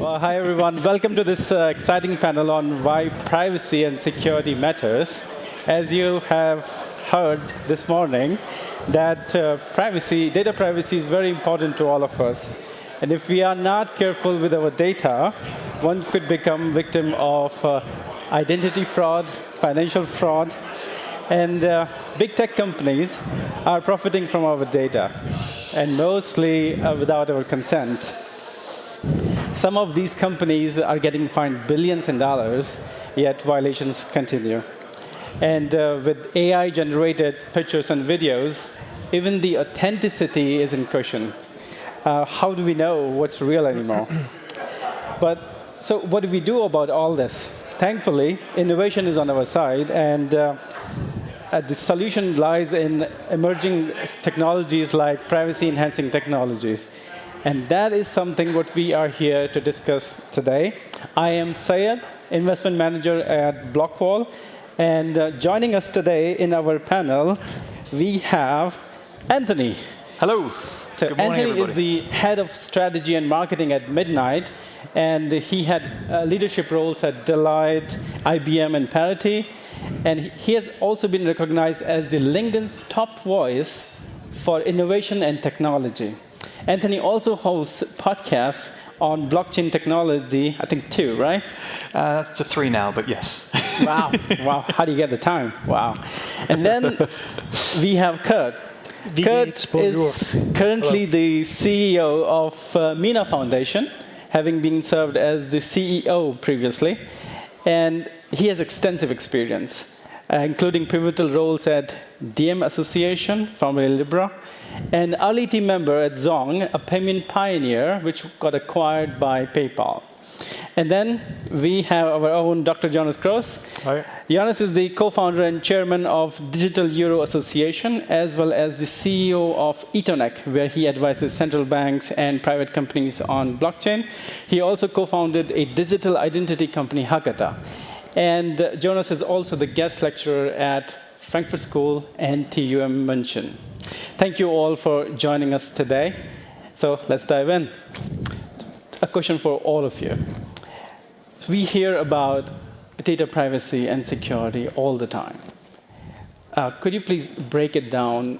Well, hi everyone. Welcome to this exciting panel on why privacy and security matters. As you have heard this morning, that data privacy is very important to all of us. And if we are not careful with our data, one could become victim of identity fraud, financial fraud, and big tech companies are profiting from our data, and mostly without our consent. Some of these companies are getting fined billions in dollars, yet violations continue. And with AI-generated pictures and videos, even the authenticity is in question. How do we know what's real anymore? So what do we do about all this? Thankfully, innovation is on our side, and the solution lies in emerging technologies like privacy-enhancing technologies. And that is something what we are here to discuss today. I am Syed, investment manager at Blockwall. And joining us today in our panel, we have Anthony. Hello. So Good morning, Anthony everybody. is the head of strategy and marketing at Midnight. And he had leadership roles at Deloitte, IBM, and Parity. And he has also been recognized as the LinkedIn's top voice for innovation and technology. Anthony also hosts podcasts on blockchain technology, I think 2, right? It's a 3 now, but yes. Wow. How do you get the time? Wow. And then we have Kurt. Kurt is currently the CEO of MENA Foundation, having been served as the CEO previously. And he has extensive experience, including pivotal roles at DM Association, formerly Libra, and early team member at Zong, a payment pioneer, which got acquired by PayPal. And then we have our own Dr. Jonas Kroos. Hi. Jonas is the co-founder and chairman of Digital Euro Association, as well as the CEO of Etonek, where he advises central banks and private companies on blockchain. He also co-founded a digital identity company, Hakata. And Jonas is also the guest lecturer at Frankfurt School and TUM München. Thank you all for joining us today. So let's dive in. A question for all of you. We hear about data privacy and security all the time. Could you please break it down,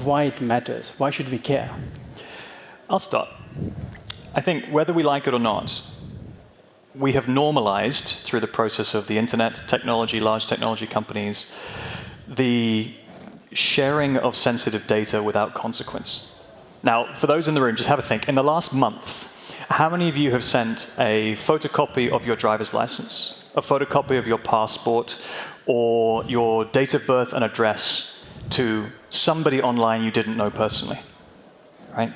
why it matters? Why should we care? I'll start. I think whether we like it or not, we have normalized through the process of the internet, technology, large technology companies, the sharing of sensitive data without consequence. Now, for those in the room, just have a think. In the last month, how many of you have sent a photocopy of your driver's license, a photocopy of your passport, or your date of birth and address to somebody online you didn't know personally? Right?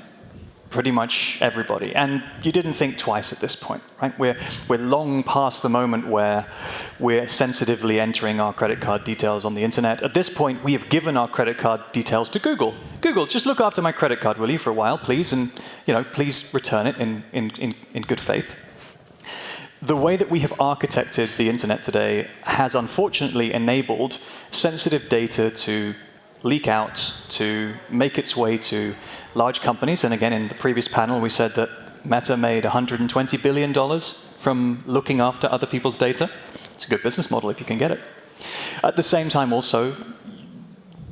Pretty much everybody. And you didn't think twice at this point, right? We're long past the moment where we're sensitively entering our credit card details on the internet. At this point, we have given our credit card details to Google. Google, just look after my credit card, will you, for a while, please? And please return it in good faith. The way that we have architected the internet today has unfortunately enabled sensitive data to leak out, to make its way to large companies. And again, in the previous panel, we said that Meta made $120 billion from looking after other people's data. It's a good business model if you can get it. At the same time also,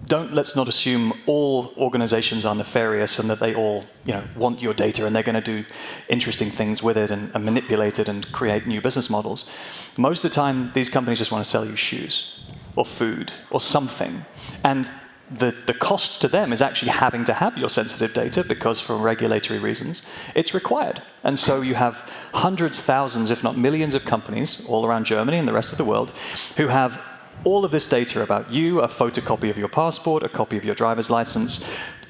let's not assume all organizations are nefarious and that they all want your data and they're going to do interesting things with it and manipulate it and create new business models. Most of the time, these companies just want to sell you shoes or food or something. And the cost to them is actually having to have your sensitive data because for regulatory reasons, it's required. And so you have hundreds, thousands, if not millions of companies all around Germany and the rest of the world who have all of this data about you, a photocopy of your passport, a copy of your driver's license,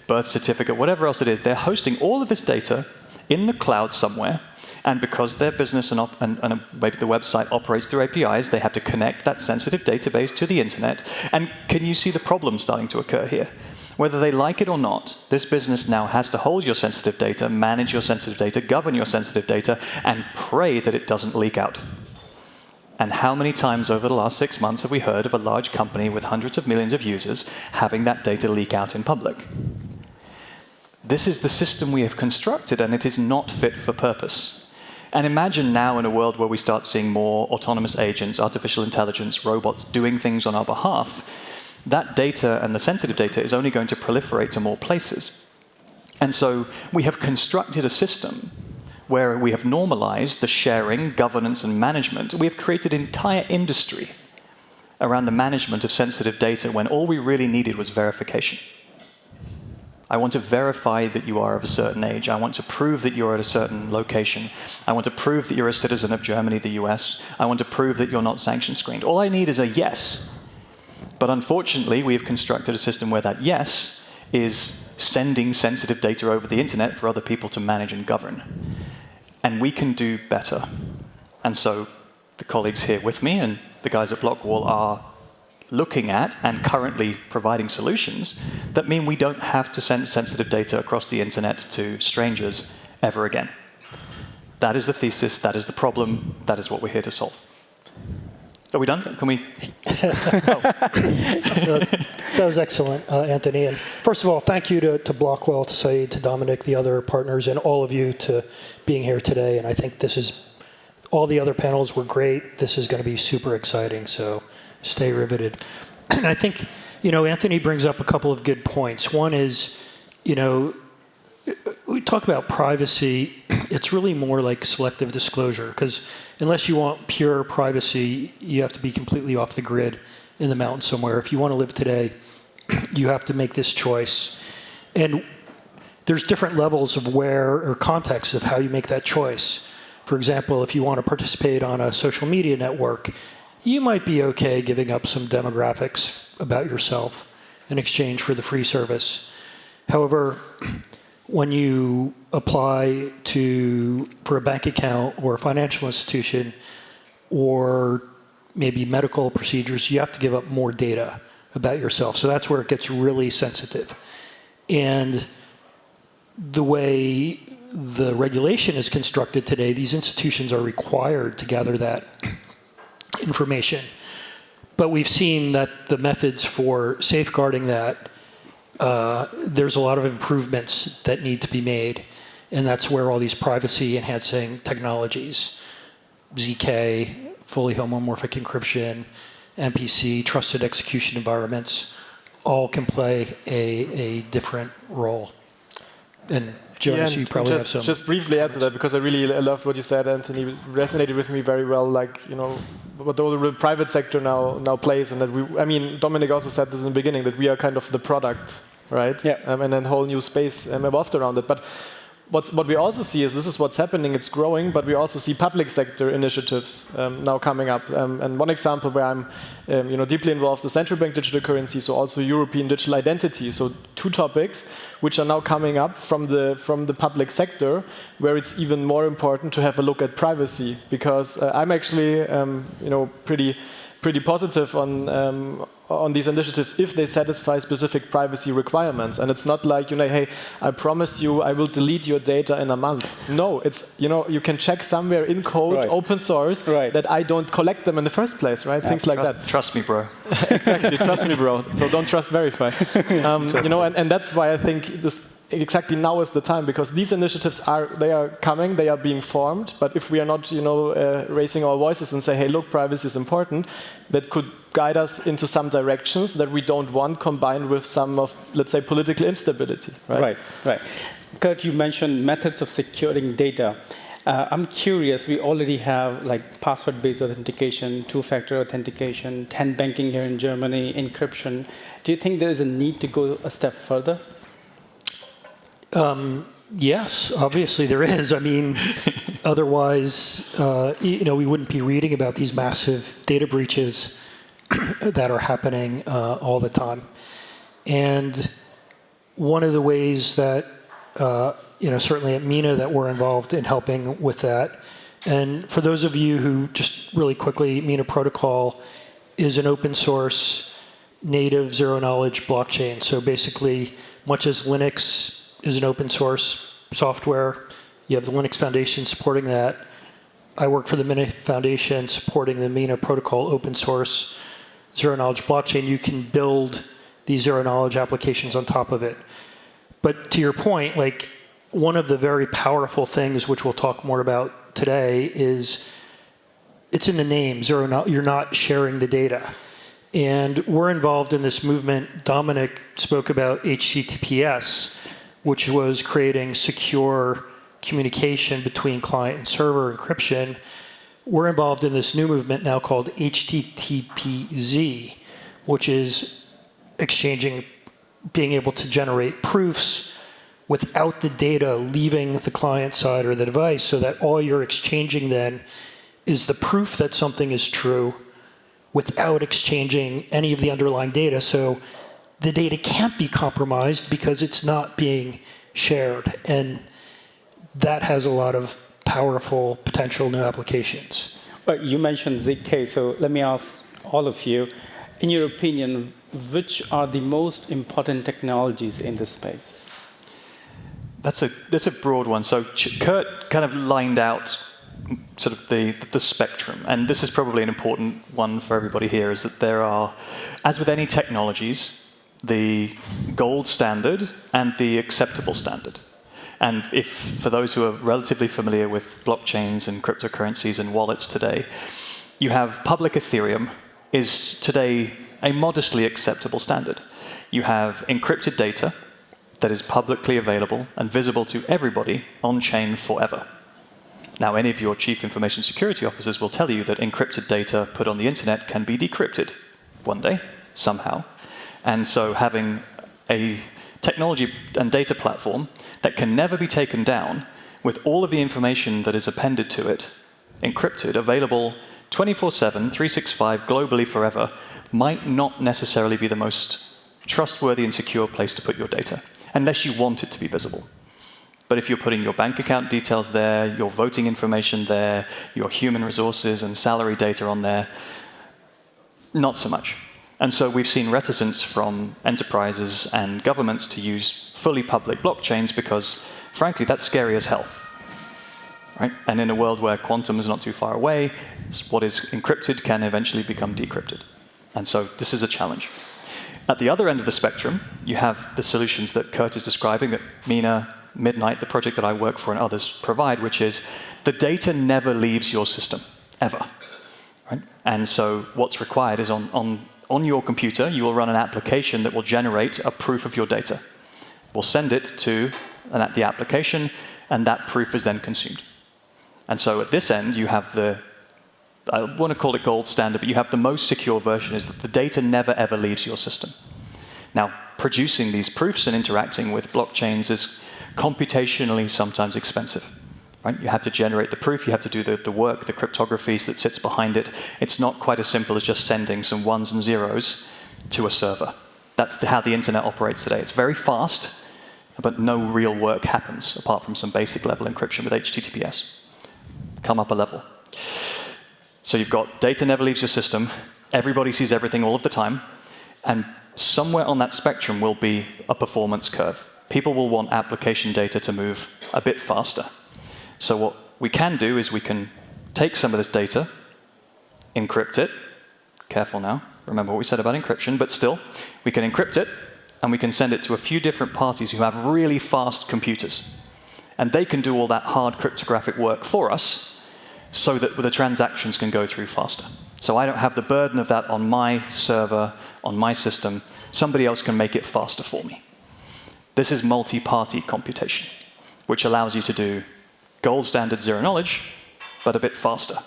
birth certificate, whatever else it is. They're hosting all of this data in the cloud somewhere. And because their business and maybe the website operates through APIs, they have to connect that sensitive database to the internet. And can you see the problem starting to occur here? Whether they like it or not, this business now has to hold your sensitive data, manage your sensitive data, govern your sensitive data, and pray that it doesn't leak out. And how many times over the last 6 months have we heard of a large company with hundreds of millions of users having that data leak out in public? This is the system we have constructed, and it is not fit for purpose. And imagine now in a world where we start seeing more autonomous agents, artificial intelligence, robots doing things on our behalf, that data and the sensitive data is only going to proliferate to more places. And so we have constructed a system where we have normalized the sharing, governance, and management. We have created an entire industry around the management of sensitive data when all we really needed was verification. I want to verify that you are of a certain age. I want to prove that you're at a certain location. I want to prove that you're a citizen of Germany, the US. I want to prove that you're not sanction screened. All I need is a yes. But unfortunately, we have constructed a system where that yes is sending sensitive data over the internet for other people to manage and govern. And we can do better. And so the colleagues here with me and the guys at Blockwall are looking at and currently providing solutions that mean we don't have to send sensitive data across the internet to strangers ever again. That is the thesis, that is the problem, that is what we're here to solve. Are we done? Can we? That was excellent, Anthony. And first of all, thank you to Blockwall, to Saeed, to Dominic, the other partners, and all of you to being here today. And I think all the other panels were great. This is going to be super exciting, so stay riveted. And I think, Anthony brings up a couple of good points. One is, we talk about privacy, it's really more like selective disclosure, because unless you want pure privacy, you have to be completely off the grid in the mountains somewhere. If you want to live today, you have to make this choice. And there's different levels of or context of how you make that choice. For example, if you want to participate on a social media network, you might be okay giving up some demographics about yourself in exchange for the free service. However, when you apply for a bank account or a financial institution or maybe medical procedures, you have to give up more data about yourself. So that's where it gets really sensitive. And the way the regulation is constructed today, these institutions are required to gather that information. But we've seen that the methods for safeguarding that, there's a lot of improvements that need to be made. And that's where all these privacy-enhancing technologies, ZK, fully homomorphic encryption, MPC, trusted execution environments, all can play a different role. And Jonas, you probably have some. Just briefly add to that, because I really loved what you said, Anthony. It resonated with me very well. What the private sector now plays, and that Dominic also said this in the beginning, that we are kind of the product, right? Yeah. And then whole new space evolved around it. But what we also see is this is what's happening. It's growing, but we also see public sector initiatives now coming up. And one example where I'm deeply involved is central bank digital currency, so also European digital identity. So two topics which are now coming up from the public sector, where it's even more important to have a look at privacy, because I'm actually pretty positive on these initiatives if they satisfy specific privacy requirements. And it's not like, hey, I promise you I will delete your data in a month. No, it's, you can check somewhere in code, right, open source, right, that I don't collect them in the first place, right? Things like that. Trust me, bro. Exactly, trust me, bro. So don't trust, verify. And that's why I think exactly now is the time, because these initiatives are coming, they are being formed. But if we are not, raising our voices and say, hey, look, privacy is important, that could guide us into some directions that we don't want, combined with some of, let's say, political instability. Right. Kurt, you mentioned methods of securing data. I'm curious, we already have password-based authentication, two-factor authentication, 10 banking here in Germany, encryption. Do you think there is a need to go a step further? Yes, obviously there is. Otherwise, we wouldn't be reading about these massive data breaches that are happening all the time. And one of the ways that, certainly at MENA, that we're involved in helping with that. And for those of you who, just really quickly, MENA Protocol is an open source native zero-knowledge blockchain. So basically, much as Linux is an open source software, you have the Linux Foundation supporting that. I work for the MENA Foundation supporting the MENA Protocol open source zero-knowledge blockchain. You can build these zero-knowledge applications on top of it. But to your point, one of the very powerful things, which we'll talk more about today is it's in the name. You're not sharing the data. And we're involved in this movement. Dominic spoke about HTTPS, which was creating secure communication between client and server encryption. We're involved in this new movement now called HTTPZ, which is being able to generate proofs without the data leaving the client side or the device, so that all you're exchanging then is the proof that something is true without exchanging any of the underlying data. So the data can't be compromised because it's not being shared. And that has a lot of powerful potential new applications. Well, you mentioned ZK, so let me ask all of you, in your opinion, which are the most important technologies in this space? That's a broad one. So Kurt kind of lined out sort of the spectrum, and this is probably an important one for everybody here, is that there are, as with any technologies, the gold standard and the acceptable standard. And if, for those who are relatively familiar with blockchains and cryptocurrencies and wallets today, you have public Ethereum is today a modestly acceptable standard. You have encrypted data that is publicly available and visible to everybody on-chain forever. Now, any of your chief information security officers will tell you that encrypted data put on the internet can be decrypted one day, somehow. And so having a technology and data platform that can never be taken down, with all of the information that is appended to it, encrypted, available 24/7, 365, globally forever, might not necessarily be the most trustworthy and secure place to put your data, unless you want it to be visible. But if you're putting your bank account details there, your voting information there, your human resources and salary data on there, not so much. And so we've seen reticence from enterprises and governments to use fully public blockchains because, frankly, that's scary as hell. Right? And in a world where quantum is not too far away, what is encrypted can eventually become decrypted. And so this is a challenge. At the other end of the spectrum, you have the solutions that Kurt is describing, that Mina, Midnight, the project that I work for, and others provide, which is the data never leaves your system, ever. Right? And so what's required is on your computer, you will run an application that will generate a proof of your data. We'll send it to the application, and that proof is then consumed. And so at this end, you have I want to call it gold standard, but you have the most secure version, is that the data never, ever leaves your system. Now, producing these proofs and interacting with blockchains is computationally sometimes expensive. Right? You have to generate the proof, you have to do the work, the cryptography that sits behind it. It's not quite as simple as just sending some ones and zeros to a server. That's how the internet operates today. It's very fast, but no real work happens apart from some basic level encryption with HTTPS. Come up a level. So you've got data never leaves your system, everybody sees everything all of the time, and somewhere on that spectrum will be a performance curve. People will want application data to move a bit faster. So what we can do is we can take some of this data, encrypt it. Careful now, remember what we said about encryption, but still, we can encrypt it, and we can send it to a few different parties who have really fast computers. And they can do all that hard cryptographic work for us, so that the transactions can go through faster. So I don't have the burden of that on my server, on my system. Somebody else can make it faster for me. This is multi-party computation, which allows you to do gold standard zero knowledge, but a bit faster.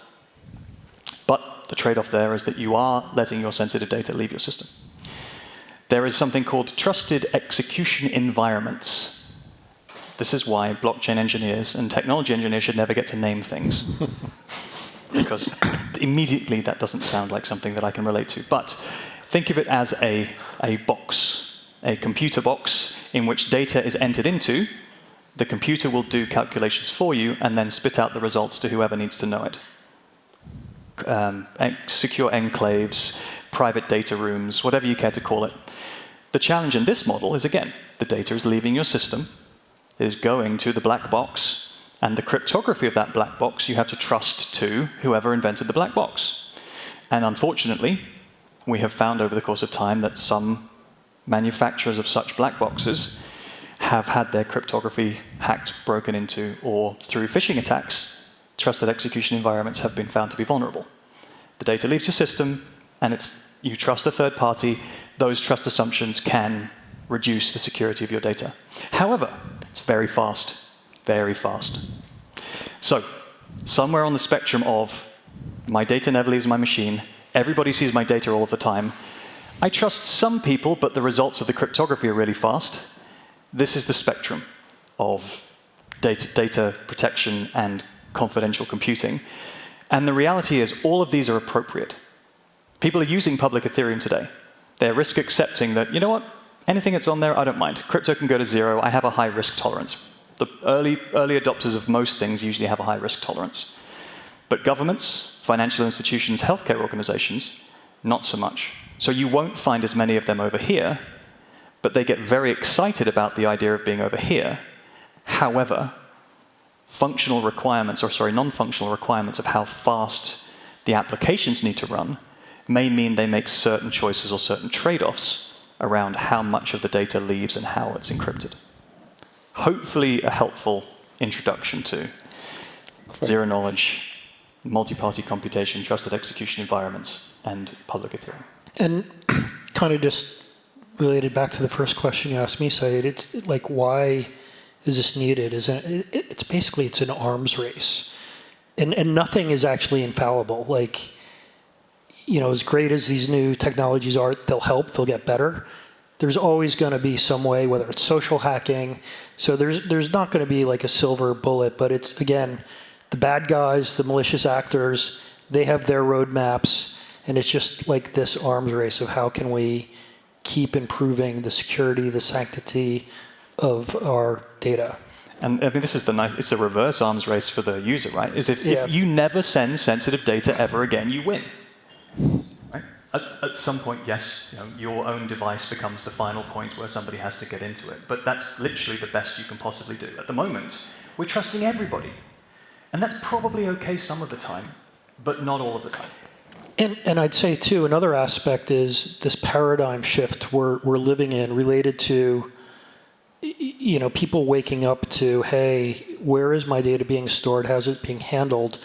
But the trade-off there is that you are letting your sensitive data leave your system. There is something called trusted execution environments. This is why blockchain engineers and technology engineers should never get to name things. Because immediately that doesn't sound like something that I can relate to. But think of it as a box, a computer box in which data is entered into. The computer will do calculations for you and then spit out the results to whoever needs to know it. Secure enclaves, private data rooms, whatever you care to call it. The challenge in this model is, again, the data is leaving your system, it is going to the black box, and the cryptography of that black box you have to trust to whoever invented the black box. And unfortunately, we have found over the course of time that some manufacturers of such black boxes have had their cryptography hacked, broken into, or through phishing attacks, trusted execution environments have been found to be vulnerable. The data leaves your system, and you trust a third party. Those trust assumptions can reduce the security of your data. However, it's very fast, very fast. So somewhere on the spectrum of my data never leaves my machine, everybody sees my data all of the time, I trust some people, but the results of the cryptography are really fast. This is the spectrum of data protection and confidential computing. And the reality is all of these are appropriate. People are using public Ethereum today. They're risk accepting that, you know what, anything that's on there, I don't mind. Crypto can go to 0. I have a high risk tolerance. The early adopters of most things usually have a high risk tolerance. But governments, financial institutions, healthcare organizations, not so much. So you won't find as many of them over here, but they get very excited about the idea of being over here. However, non-functional requirements of how fast the applications need to run may mean they make certain choices or certain trade-offs around how much of the data leaves and how it's encrypted. Hopefully a helpful introduction to zero knowledge, multi-party computation, trusted execution environments, and public Ethereum. And kind of just related back to the first question you asked me, Saeed, it's like, why is this needed? It's basically, it's an arms race. And nothing is actually infallible. Like, you know, as great as these new technologies are, they'll help, they'll get better. There's always going to be some way, whether it's social hacking. So there's not going to be like a silver bullet, but it's, again, the bad guys, the malicious actors, they have their roadmaps, and it's just like this arms race of how can we keep improving the security, the sanctity of our data. And I mean, this is it's a reverse arms race for the user, right? If you never send sensitive data ever again, you win. Right? At some point, yes, your own device becomes the final point where somebody has to get into it. But that's literally the best you can possibly do. At the moment, we're trusting everybody. And that's probably okay some of the time, but not all of the time. And I'd say, too, another aspect is this paradigm shift we're living in related to, you know, people waking up to, hey, where is my data being stored? How's it being handled?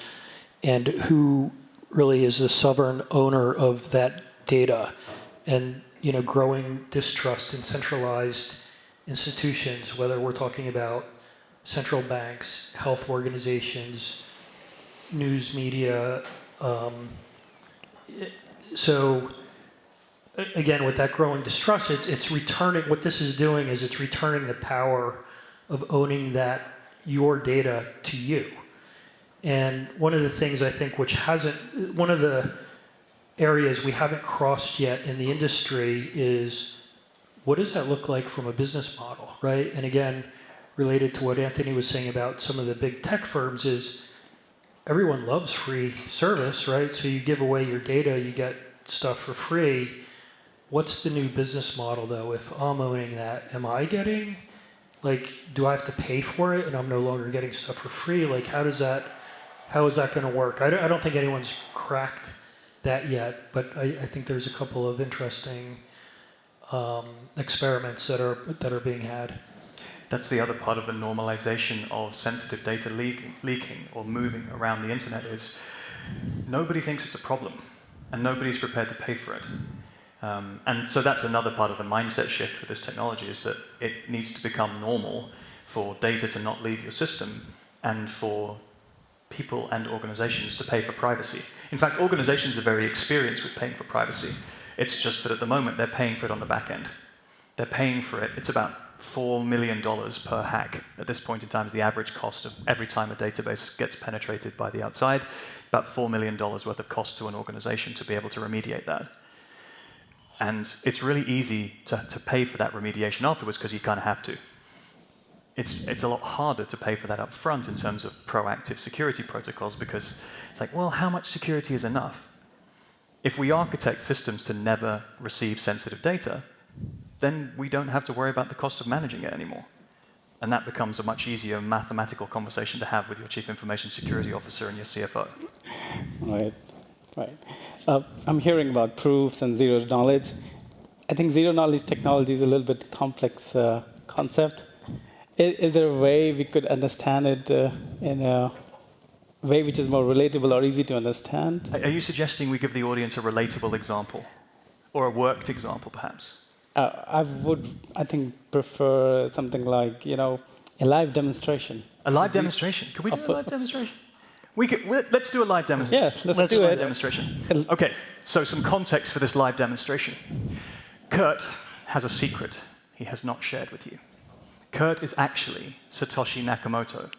And who really is the sovereign owner of that data? And, you know, growing distrust in centralized institutions, whether we're talking about central banks, health organizations, news media. So again, with that growing distrust, it's returning, what this is doing is it's returning the power of owning your data to you. And one of the things I think one of the areas we haven't crossed yet in the industry is, what does that look like from a business model, right? And again, related to what Anthony was saying about some of the big tech firms is, everyone loves free service, right? So you give away your data, you get stuff for free. What's the new business model, though? If I'm owning that, am I getting, like, do I have to pay for it and I'm no longer getting stuff for free? Like, how is that going to work? I don't think anyone's cracked that yet, but I think there's a couple of interesting experiments that are being had. That's the other part of the normalization of sensitive data leaking or moving around the internet is nobody thinks it's a problem, and nobody's prepared to pay for it. And so that's another part of the mindset shift with this technology, is that it needs to become normal for data to not leave your system and for people and organizations to pay for privacy. In fact, organizations are very experienced with paying for privacy. It's just that at the moment they're paying for it on the back end. They're paying for it. It's about $4 million per hack. At this point in time is the average cost of every time a database gets penetrated by the outside. About $4 million worth of cost to an organization to be able to remediate that. And it's really easy to pay for that remediation afterwards because you kind of have to. It's a lot harder to pay for that up front in terms of proactive security protocols, because it's like, well, how much security is enough? If we architect systems to never receive sensitive data, then we don't have to worry about the cost of managing it anymore. And that becomes a much easier mathematical conversation to have with your chief information security officer and your CFO. Right. I'm hearing about proofs and zero knowledge. I think zero knowledge technology is a little bit complex concept. Is there a way we could understand it in a way which is more relatable or easy to understand. Are you suggesting we give the audience a relatable example? Or a worked example, perhaps? I would, I think, prefer something like, a live demonstration. A live demonstration? Can we do a live demonstration? Let's do a live demonstration. Yeah, let's do live it. demonstration. Okay, so some context for this live demonstration. Kurt has a secret he has not shared with you. Kurt is actually Satoshi Nakamoto,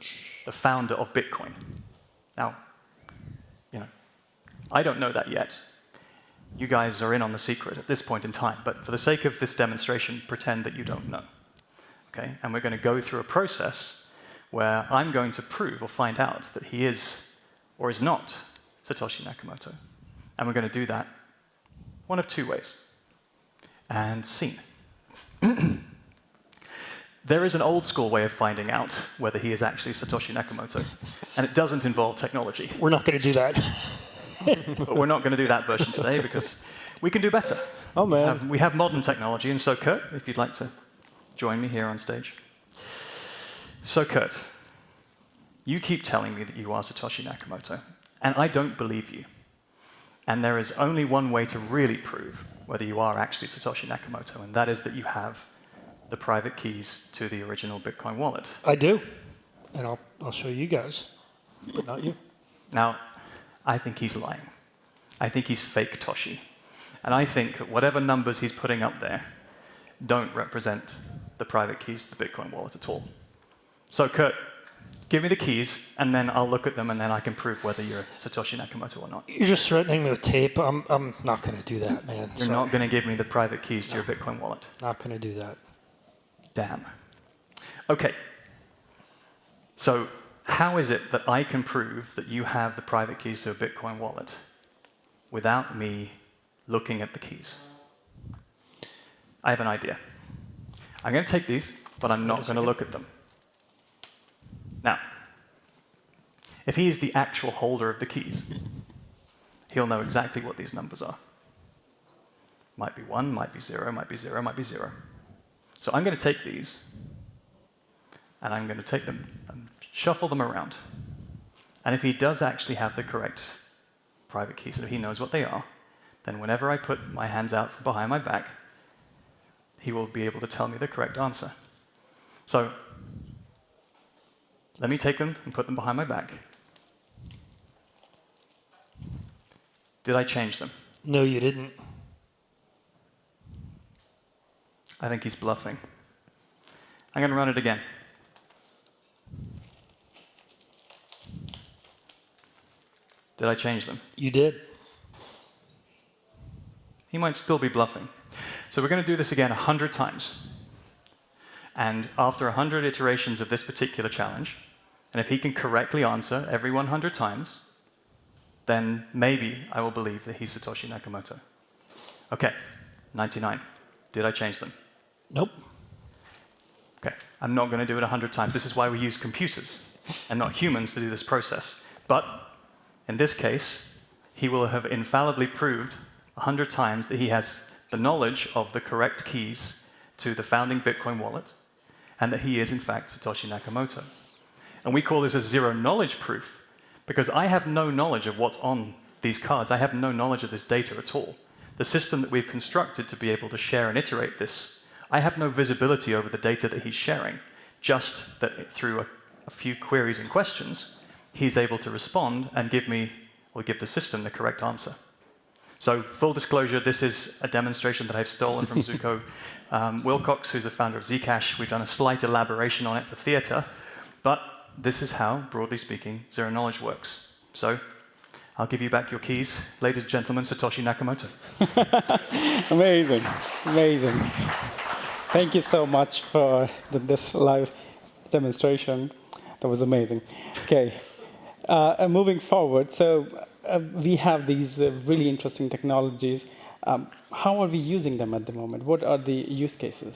the founder of Bitcoin. Now, I don't know that yet. You guys are in on the secret at this point in time, but for the sake of this demonstration, pretend that you don't know. Okay? And we're going to go through a process where I'm going to prove or find out that he is or is not Satoshi Nakamoto. And we're going to do that one of two ways. And scene. There is an old school way of finding out whether he is actually Satoshi Nakamoto, and it doesn't involve technology. We're not going to do that. But we're not going to do that version today because we can do better. Oh, man. We have modern technology, and so Kurt, if you'd like to join me here on stage. So Kurt, you keep telling me that you are Satoshi Nakamoto, and I don't believe you. And there is only one way to really prove whether you are actually Satoshi Nakamoto, and that is that you have the private keys to the original Bitcoin wallet. I do. And I'll show you guys, but not you. Now, I think he's lying. I think he's fake Toshi. And I think that whatever numbers he's putting up there don't represent the private keys to the Bitcoin wallet at all. So Kurt, give me the keys, and then I'll look at them, and then I can prove whether you're Satoshi Nakamoto or not. You're just threatening me with tape. I'm not going to do that, man. You're not going to give me the private keys to your Bitcoin wallet. Not going to do that. Damn. Okay. So how is it that I can prove that you have the private keys to a Bitcoin wallet without me looking at the keys? I have an idea. I'm going to take these, but I'm not going to look at them. Now, if he is the actual holder of the keys, he'll know exactly what these numbers are. Might be 1, might be 0, might be 0, might be 0. So I'm going to take these, and I'm going to take them and shuffle them around. And if he does actually have the correct private keys, so he knows what they are, then whenever I put my hands out from behind my back, he will be able to tell me the correct answer. So let me take them and put them behind my back. Did I change them? No, you didn't. I think he's bluffing. I'm going to run it again. Did I change them? You did. He might still be bluffing. So we're going to do this again 100 times. And after 100 iterations of this particular challenge, and if he can correctly answer every 100 times, then maybe I will believe that he's Satoshi Nakamoto. Okay, 99. Did I change them? Nope. Okay, I'm not going to do it 100 times. This is why we use computers and not humans to do this process. But in this case, he will have infallibly proved 100 times that he has the knowledge of the correct keys to the founding Bitcoin wallet, and that he is, in fact, Satoshi Nakamoto. And we call this a zero-knowledge proof, because I have no knowledge of what's on these cards. I have no knowledge of this data at all. The system that we've constructed to be able to share and iterate this, I have no visibility over the data that he's sharing, just that through a few queries and questions, he's able to respond and give me, or give the system, the correct answer. So full disclosure, this is a demonstration that I've stolen from Zooko Wilcox, who's the founder of Zcash. We've done a slight elaboration on it for theater, but this is how, broadly speaking, zero knowledge works. So I'll give you back your keys, ladies and gentlemen, Satoshi Nakamoto. Amazing, amazing. Thank you so much for this live demonstration. That was amazing. Okay, moving forward, so we have these really interesting technologies. How are we using them at the moment? What are the use cases?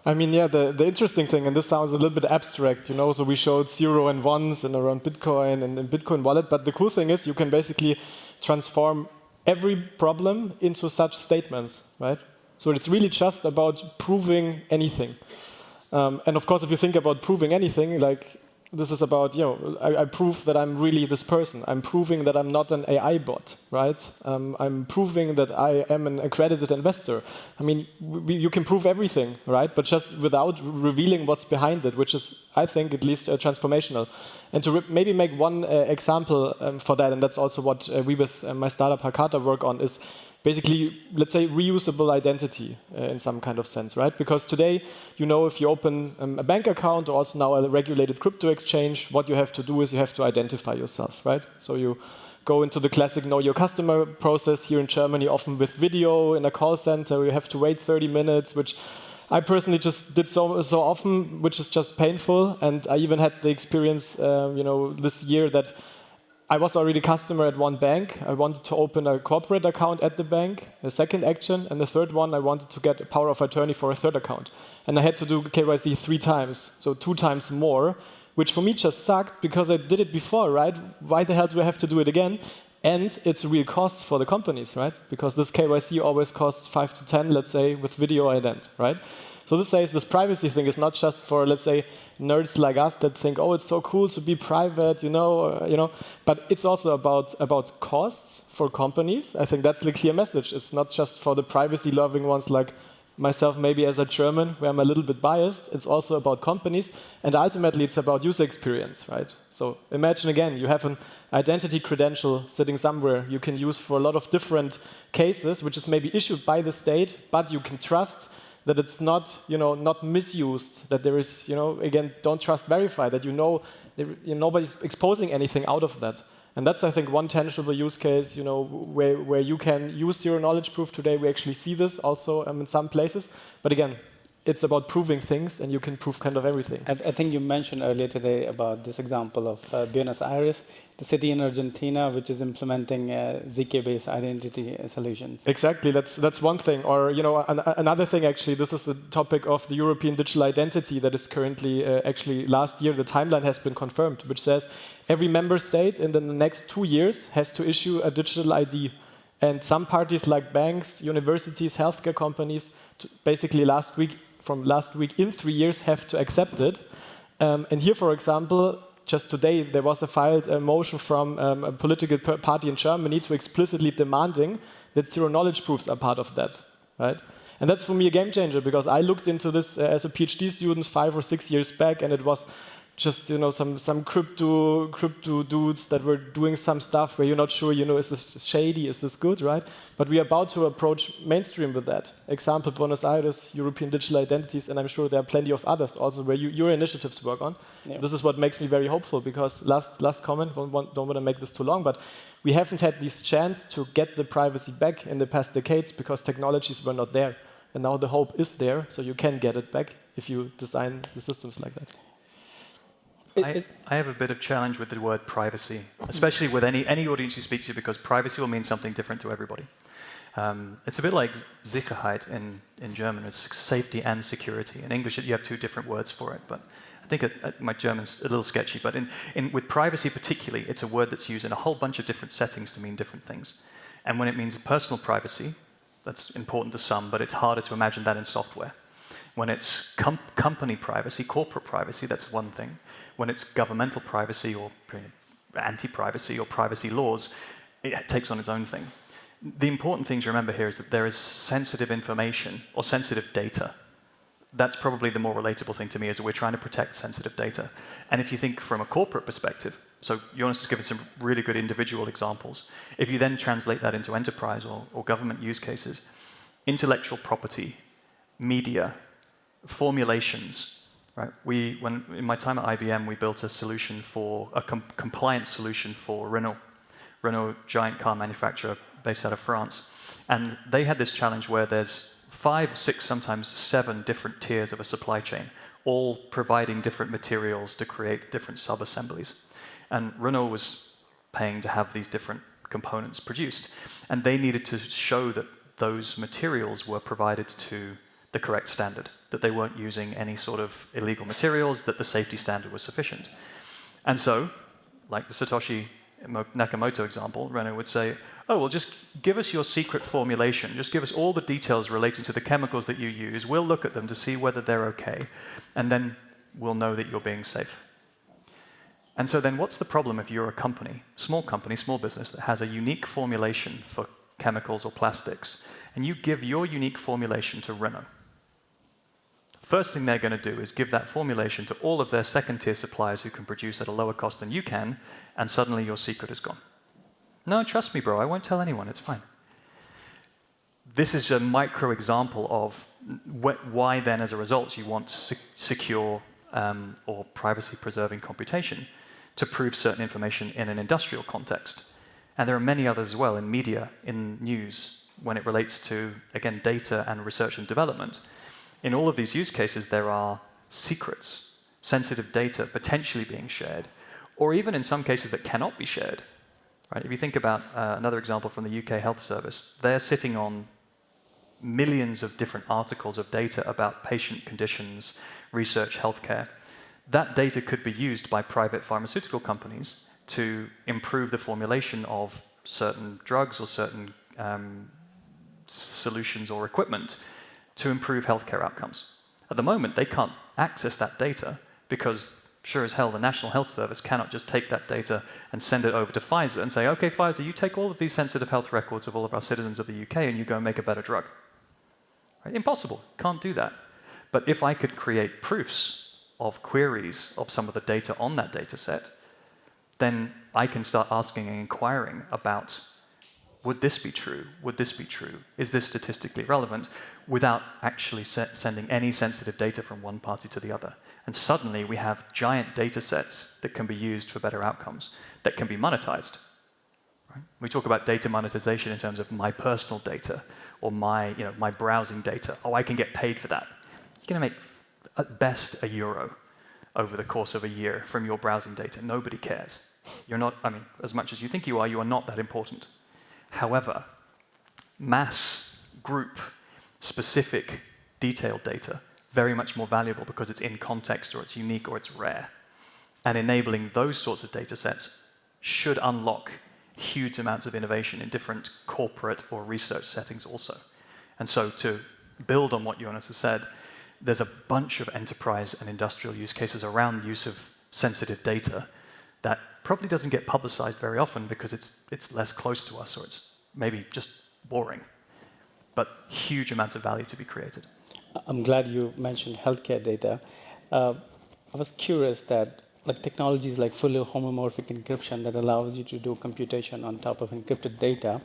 I mean, yeah, the interesting thing, and this sounds a little bit abstract, so we showed 0 and 1s and around Bitcoin and Bitcoin wallet, but the cool thing is you can basically transform every problem into such statements, right? So it's really just about proving anything. And of course, if you think about proving anything, like this is about, I prove that I'm really this person. I'm proving that I'm not an AI bot, right? I'm proving that I am an accredited investor. I mean, you can prove everything, right? But just without revealing what's behind it, which is, I think, at least transformational. And to maybe make one example for that, and that's also what we with my startup Hakata work on, is basically, let's say, reusable identity in some kind of sense, right? Because today, if you open a bank account or also now a regulated crypto exchange, what you have to do is you have to identify yourself, right? So you go into the classic know your customer process here in Germany, often with video in a call center. You have to wait 30 minutes, which I personally just did so often, which is just painful. And I even had the experience, this year that I was already a customer at one bank. I wanted to open a corporate account at the bank, a second action, and the third one, I wanted to get a power of attorney for a third account. And I had to do KYC 3 times, so 2 times more, which for me just sucked because I did it before, right? Why the hell do I have to do it again? And it's real costs for the companies, right? Because this KYC always costs 5 to 10, let's say, with video ident, right? So this says this privacy thing is not just for, let's say, nerds like us that think, oh, it's so cool to be private, but it's also about costs for companies. I think that's the clear message. It's not just for the privacy-loving ones like myself, maybe as a German, where I'm a little bit biased. It's also about companies, and ultimately it's about user experience, right? So imagine again, you have an identity credential sitting somewhere you can use for a lot of different cases, which is maybe issued by the state, but you can trust that it's not, not misused, that there is, again, don't trust verify, that nobody's exposing anything out of that. And that's, I think, one tangible use case, where you can use zero knowledge proof today. We actually see this also in some places. But again, it's about proving things, and you can prove kind of everything. I think you mentioned earlier today about this example of Buenos Aires, the city in Argentina, which is implementing ZK-based identity solutions. Exactly, that's one thing. Or another thing, actually, this is the topic of the European digital identity that is currently, actually, last year, the timeline has been confirmed, which says every member state in the next 2 years has to issue a digital ID. And some parties like banks, universities, healthcare companies, basically from last week in 3 years have to accept it. And here, for example, just today, there was filed a motion from a political party in Germany to explicitly demanding that zero knowledge proofs are part of that, right? And that's for me a game changer, because I looked into this as a PhD student 5 or 6 years back, and it was just some crypto dudes that were doing some stuff where you're not sure, is this shady, is this good, right? But we are about to approach mainstream with that. Example, Buenos Aires, European digital identities, and I'm sure there are plenty of others also where your initiatives work on. Yeah. This is what makes me very hopeful, because last comment, don't want to make this too long, but we haven't had this chance to get the privacy back in the past decades because technologies were not there. And now the hope is there, so you can get it back if you design the systems like that. I have a bit of challenge with the word privacy, especially with any audience you speak to, because privacy will mean something different to everybody. It's a bit like Sicherheit in German. It's safety and security. In English, you have 2 different words for it, but I think my German's a little sketchy. But with privacy particularly, it's a word that's used in a whole bunch of different settings to mean different things. And when it means personal privacy, that's important to some, but it's harder to imagine that in software. When it's company privacy, corporate privacy, that's one thing. When it's governmental privacy or anti-privacy or privacy laws, it takes on its own thing. The important thing to remember here is that there is sensitive information or sensitive data. That's probably the more relatable thing to me, is that we're trying to protect sensitive data. And if you think from a corporate perspective, so Jonas has given some really good individual examples. If you then translate that into enterprise or government use cases, intellectual property, media, formulations, right? In my time at IBM, we built a solution for a compliance solution for Renault. Renault, giant car manufacturer based out of France, and they had this challenge where there's 5, 6, sometimes 7 different tiers of a supply chain, all providing different materials to create different sub-assemblies. And Renault was paying to have these different components produced, and they needed to show that those materials were provided to the correct standard, that they weren't using any sort of illegal materials, that the safety standard was sufficient. And so, like the Satoshi Nakamoto example, Renault would say, oh, well, just give us your secret formulation. Just give us all the details relating to the chemicals that you use. We'll look at them to see whether they're okay, and then we'll know that you're being safe. And so then what's the problem if you're a company, small business that has a unique formulation for chemicals or plastics, and you give your unique formulation to Renault? First thing they're going to do is give that formulation to all of their second-tier suppliers who can produce at a lower cost than you can, and suddenly your secret is gone. No, trust me, bro, I won't tell anyone, it's fine. This is a micro example of why then, as a result, you want secure or privacy-preserving computation to prove certain information in an industrial context. And there are many others as well in media, in news, when it relates to, again, data and research and development. In all of these use cases, there are secrets, sensitive data potentially being shared, or even in some cases that cannot be shared. Right? If you think about another example from the UK Health Service, they're sitting on millions of different articles of data about patient conditions, research, healthcare. That data could be used by private pharmaceutical companies to improve the formulation of certain drugs or certain solutions or equipment to improve healthcare outcomes. At the moment, they can't access that data because, sure as hell, the National Health Service cannot just take that data and send it over to Pfizer and say, okay, Pfizer, you take all of these sensitive health records of all of our citizens of the UK and you go and make a better drug. Right? Impossible. Can't do that. But if I could create proofs of queries of some of the data on that data set, then I can start asking and inquiring about, would this be true? Would this be true? Is this statistically relevant? Without actually sending any sensitive data from one party to the other. And suddenly we have giant data sets that can be used for better outcomes, that can be monetized. Right? We talk about data monetization in terms of my personal data or my browsing data. Oh, I can get paid for that. You're going to make at best €1 over the course of a year from your browsing data. Nobody cares. You're not, as much as you think you are not that important. However, mass, group, specific, detailed data, very much more valuable because it's in context or it's unique or it's rare. And enabling those sorts of data sets should unlock huge amounts of innovation in different corporate or research settings also. And so to build on what Jonas has said, there's a bunch of enterprise and industrial use cases around the use of sensitive data that probably doesn't get publicized very often because it's less close to us or it's maybe just boring, but huge amounts of value to be created. I'm glad you mentioned healthcare data. I was curious that technologies like fully homomorphic encryption that allows you to do computation on top of encrypted data,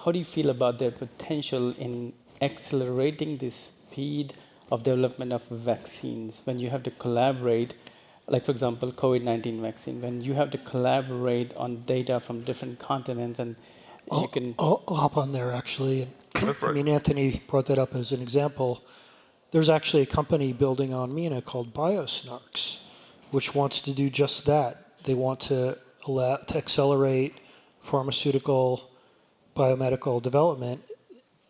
how do you feel about their potential in accelerating the speed of development of vaccines when you have to collaborate, like for example, COVID-19 vaccine, when you have to collaborate on data from different continents and you can... I'll hop on there actually. Go for it. Anthony brought that up as an example. There's actually a company building on Mina called BioSnarks, which wants to do just that. They want to accelerate pharmaceutical, biomedical development,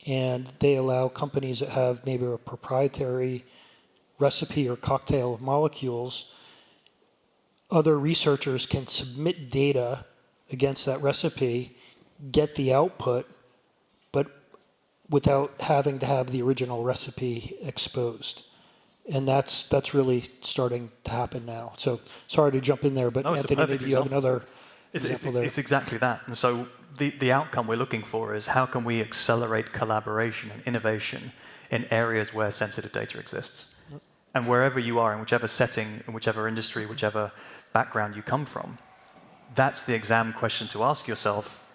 and they allow companies that have maybe a proprietary recipe or cocktail of molecules. Other researchers can submit data against that recipe, get the output, but without having to have the original recipe exposed. And that's really starting to happen now. So sorry to jump in there, but Anthony, maybe you have another example there. It's exactly that. And so the outcome we're looking for is how can we accelerate collaboration and innovation in areas where sensitive data exists. And wherever you are, in whichever setting, in whichever industry, whichever background you come from, that's the exam question to ask yourself.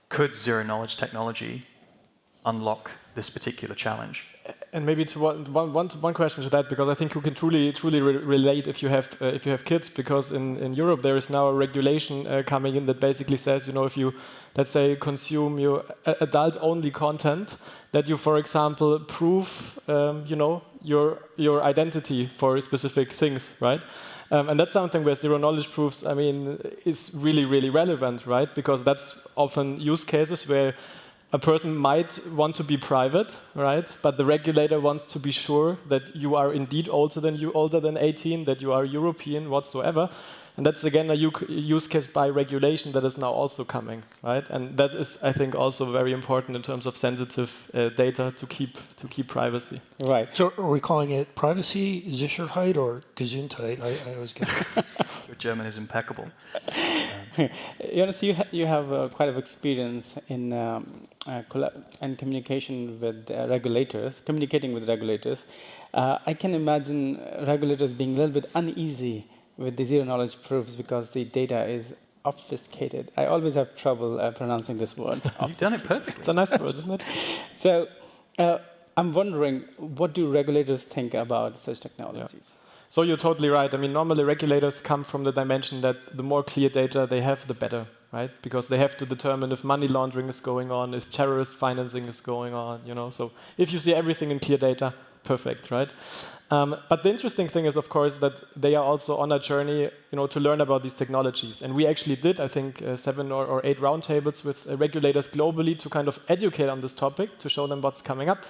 Could zero-knowledge technology unlock this particular challenge? And maybe to one question to that, because I think you can truly relate if you have kids, because in Europe there is now a regulation coming in that basically says, if you, let's say, consume your adult-only content, that you, for example, prove, your identity for specific things, right? And that's something where zero-knowledge proofs, is really relevant, right? Because that's often use cases where a person might want to be private, right? But the regulator wants to be sure that you are indeed older than 18, that you are European, whatsoever. And that's again a use case by regulation that is now also coming, right? And that is, I think, also very important in terms of sensitive data to keep privacy. Right. So are we calling it privacy, Sicherheit, or Gesundheit? I always get it. Your German is impeccable. Jonas, you have quite of experience in and communication with regulators, communicating with regulators. I can imagine regulators being a little bit uneasy with the zero-knowledge proofs because the data is obfuscated. I always have trouble pronouncing this word. You've done it perfectly. It's a nice word, isn't it? So I'm wondering, what do regulators think about such technologies? Yeah. So you're totally right. I mean, normally regulators come from the dimension that the more clear data they have, the better, right? Because they have to determine if money laundering is going on, if terrorist financing is going on, you know. So if you see everything in clear data, perfect, right? But the interesting thing is, of course, that they are also on a journey, you know, to learn about these technologies. And we actually did, I think, 7 or 8 roundtables with regulators globally to kind of educate on this topic, to show them what's coming up.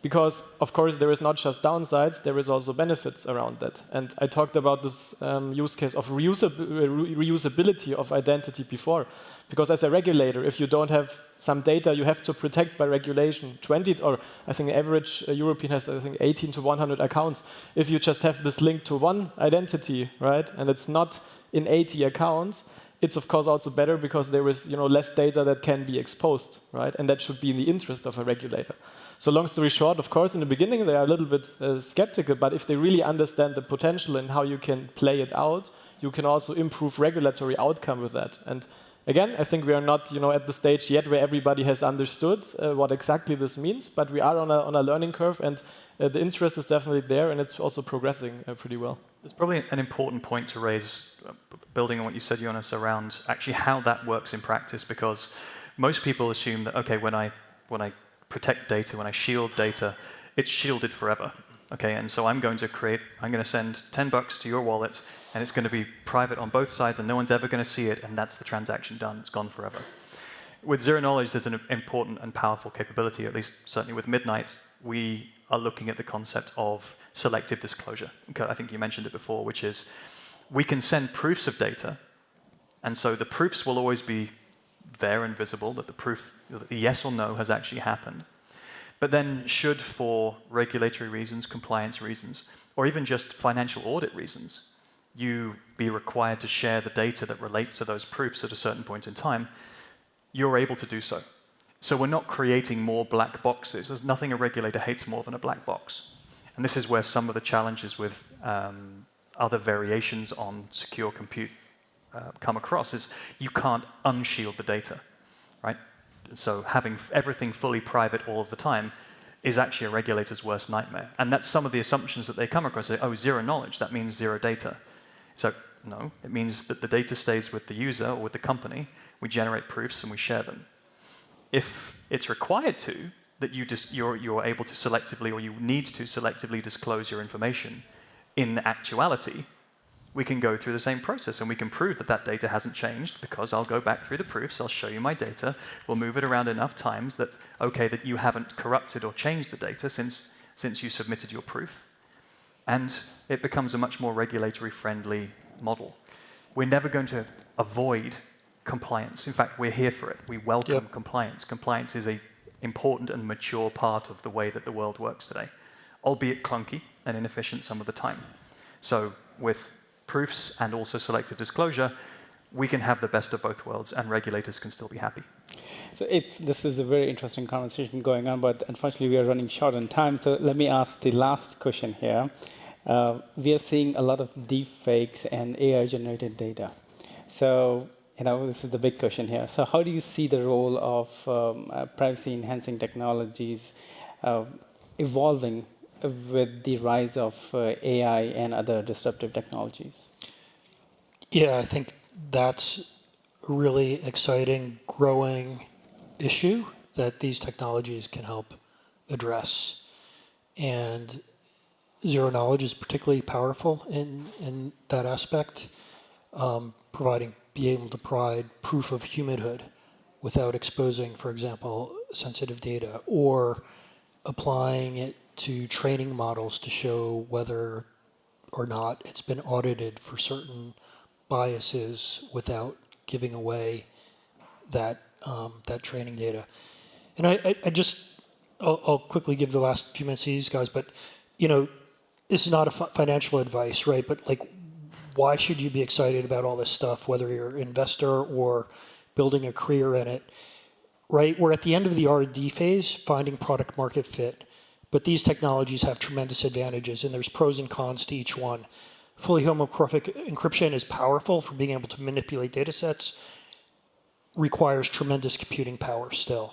Because, of course, there is not just downsides, there is also benefits around that. And I talked about this use case of reusability of identity before. Because as a regulator, if you don't have some data you have to protect by regulation, 20, or I think average European has, I think, 18 to 100 accounts. If you just have this link to one identity, right, and it's not in 80 accounts, it's of course also better because there is, you know, less data that can be exposed, right? And that should be in the interest of a regulator. So long story short, of course, in the beginning they are a little bit skeptical, but if they really understand the potential and how you can play it out, you can also improve regulatory outcome with that. And again, I think we are not, you know, at the stage yet where everybody has understood what exactly this means, but we are on a learning curve, and the interest is definitely there, and it's also progressing pretty well. There's probably an important point to raise, building on what you said, Jonas, around actually how that works in practice, because most people assume that, okay, when I protect data, when I shield data, it's shielded forever. Okay, and so I'm going to send $10 to your wallet, and it's going to be private on both sides, and no one's ever going to see it, and that's the transaction done. It's gone forever. With zero knowledge, there's an important and powerful capability, at least certainly with Midnight. We are looking at the concept of selective disclosure. Okay, I think you mentioned it before, which is we can send proofs of data, and so the proofs will always be there and visible, that the yes or no has actually happened. But then should, for regulatory reasons, compliance reasons, or even just financial audit reasons, you be required to share the data that relates to those proofs at a certain point in time, you're able to do so. So we're not creating more black boxes. There's nothing a regulator hates more than a black box. And this is where some of the challenges with other variations on secure compute come across, is you can't unshield the data, right? So having everything fully private all of the time is actually a regulator's worst nightmare. And that's some of the assumptions that they come across. They say, oh, zero knowledge, that means zero data. So no, it means that the data stays with the user or with the company. We generate proofs and we share them. If it's required to, that you're able to selectively, or you need to selectively disclose your information, in actuality, we can go through the same process and we can prove that that data hasn't changed, because I'll go back through the proofs, I'll show you my data, we'll move it around enough times that, okay, that you haven't corrupted or changed the data since you submitted your proof. And it becomes a much more regulatory friendly model. We're never going to avoid compliance. In fact, we're here for it. We welcome compliance. Compliance is an important and mature part of the way that the world works today, albeit clunky and inefficient some of the time. So with proofs and also selective disclosure, we can have the best of both worlds, and regulators can still be happy. So this is a very interesting conversation going on, but unfortunately we are running short on time. So let me ask the last question here. We are seeing a lot of deep fakes and AI-generated data. So this is the big question here. So how do you see the role of privacy-enhancing technologies evolving with the rise of AI and other disruptive technologies? Yeah, I think that's a really exciting, growing issue that these technologies can help address. And zero knowledge is particularly powerful in that aspect, being able to provide proof of humanhood without exposing, for example, sensitive data, or applying it to training models to show whether or not it's been audited for certain biases without giving away that that training data. And I'll quickly give the last few minutes to these guys, but this is not a financial advice, right? But like, why should you be excited about all this stuff, whether you're an investor or building a career in it, right? We're at the end of the R&D phase, finding product market fit, but these technologies have tremendous advantages, and there's pros and cons to each one. Fully homomorphic encryption is powerful for being able to manipulate data sets, requires tremendous computing power still.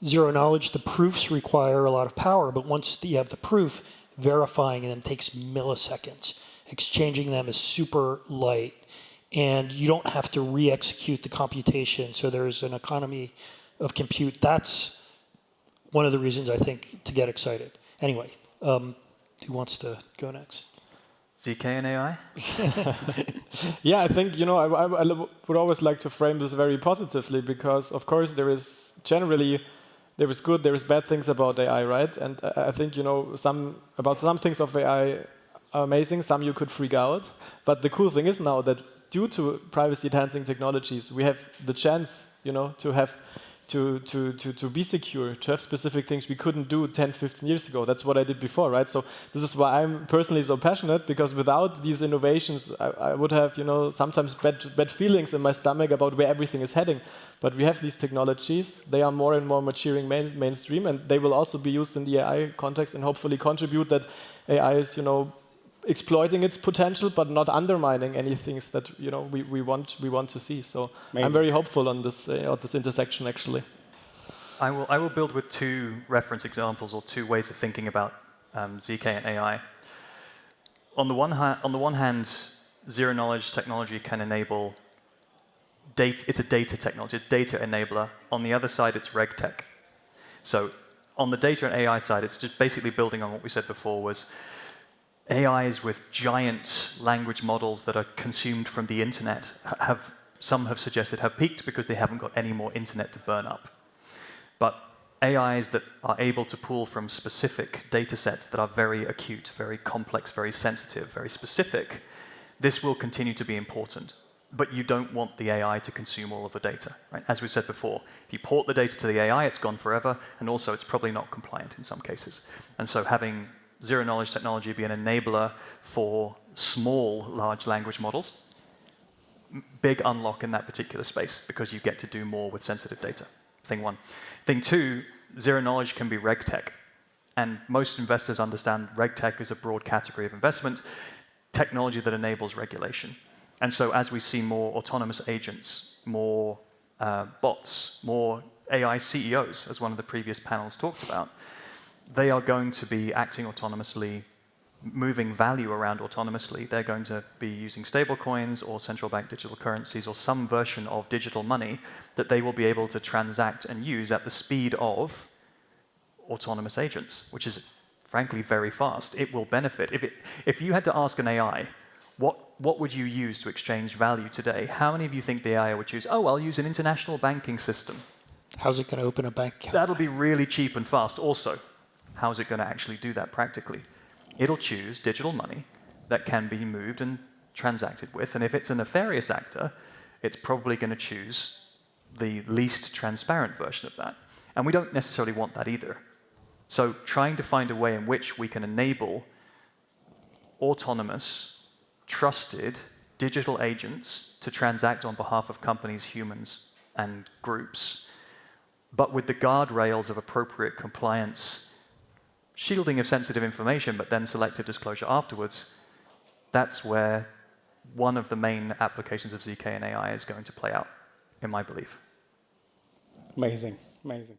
Zero knowledge, the proofs require a lot of power, but once you have the proof, verifying them takes milliseconds. Exchanging them is super light, and you don't have to re-execute the computation, so there's an economy of compute. That's one of the reasons I think to get excited. Anyway, who wants to go next? ZK and AI? Yeah, I think, I would always like to frame this very positively, because of course there is good, there is bad things about AI, right? And I think, some things of AI are amazing, some you could freak out. But the cool thing is now that due to privacy enhancing technologies, we have the chance, to be secure, to have specific things we couldn't do 10, 15 years ago. That's what I did before, right? So this is why I'm personally so passionate, because without these innovations, I would have, sometimes bad feelings in my stomach about where everything is heading. But we have these technologies. They are more and more maturing mainstream, and they will also be used in the AI context and hopefully contribute that AI is, exploiting its potential, but not undermining any things that we want to see. So amazing. I'm very hopeful on this intersection actually. I will build with two reference examples or two ways of thinking about ZK and AI. On the one hand, zero knowledge technology can enable data. It's a data technology, a data enabler. On the other side, it's RegTech. So on the data and AI side, it's just basically building on what we said before, was AIs with giant language models that are consumed from the internet some have suggested have peaked because they haven't got any more internet to burn up. But AIs that are able to pull from specific data sets that are very acute, very complex, very sensitive, very specific, this will continue to be important. But you don't want the AI to consume all of the data, right? As we said before, if you port the data to the AI, it's gone forever, and also it's probably not compliant in some cases. And so having zero-knowledge technology be an enabler for small large language models, big unlock in that particular space, because you get to do more with sensitive data. Thing one. Thing two, zero-knowledge can be RegTech. And most investors understand RegTech is a broad category of investment, technology that enables regulation. And so as we see more autonomous agents, more bots, more AI CEOs, as one of the previous panels talked about, they are going to be acting autonomously, moving value around autonomously. They're going to be using stablecoins or central bank digital currencies or some version of digital money that they will be able to transact and use at the speed of autonomous agents, which is frankly very fast. It will benefit. If you had to ask an AI, what would you use to exchange value today? How many of you think the AI would choose, oh, I'll use an international banking system? How's it going to open a bank account? That'll be really cheap and fast. Also, how is it going to actually do that practically? It'll choose digital money that can be moved and transacted with, and if it's a nefarious actor, it's probably going to choose the least transparent version of that. And we don't necessarily want that either. So trying to find a way in which we can enable autonomous, trusted digital agents to transact on behalf of companies, humans, and groups, but with the guardrails of appropriate compliance, shielding of sensitive information, but then selective disclosure afterwards, that's where one of the main applications of ZK and AI is going to play out, in my belief. Amazing, amazing.